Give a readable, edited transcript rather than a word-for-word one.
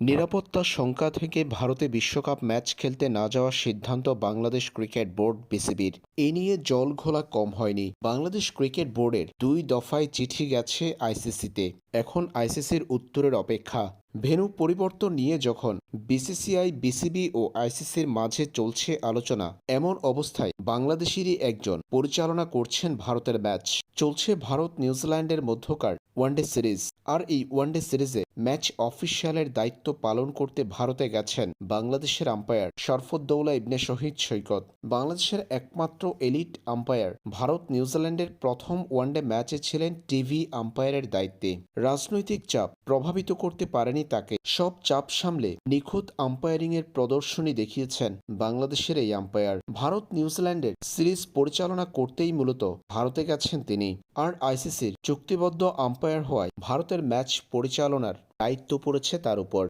নিরাপত্তার শঙ্কা থেকে ভারতে বিশ্বকাপ ম্যাচ খেলতে না যাওয়ার সিদ্ধান্ত বাংলাদেশ ক্রিকেট বোর্ড বিসিবির। এ নিয়ে জলঘোলা কম হয়নি। বাংলাদেশ ক্রিকেট বোর্ডের 2 দফায় চিঠি গেছে আইসিসিতে। এখন আইসিসির উত্তরের অপেক্ষা। ভেন্যু পরিবর্তন নিয়ে যখন বিসিসিআই, বিসিবি ও আইসিসির মাঝে চলছে আলোচনা, এমন অবস্থায় বাংলাদেশেরই একজন পরিচালনা করছেন ভারতের ম্যাচ। চলছে ভারত নিউজিল্যান্ডের মধ্যকার ওয়ানডে সিরিজ। আর এই ওয়ানডে সিরিজে ম্যাচ অফিসিয়ালের দায়িত্ব পালন করতে ভারতে গেছেন বাংলাদেশের আম্পায়ার শরফুদ্দৌলা ইবনে শহীদ সৈকত। বাংলাদেশের একমাত্র এলিট আম্পায়ার ভারত নিউজিল্যান্ডের প্রথম ওয়ানডে ম্যাচে ছিলেন টিভি আম্পায়ারের দায়িত্বে। রাজনৈতিক চাপ প্রভাবিত করতে পারেনি তাকে। সব চাপ সামলে নিখুঁত আম্পায়ারিংয়ের প্রদর্শনী দেখিয়েছেন বাংলাদেশের এই আম্পায়ার। ভারত নিউজিল্যান্ডের সিরিজ পরিচালনা করতেই মূলত ভারতে গেছেন তিনি। আর আইসিসির চুক্তিবদ্ধ আম্পায়ার হওয়ায় ভারতের ম্যাচ পরিচালনার দায়িত্ব পড়েছে তার উপর।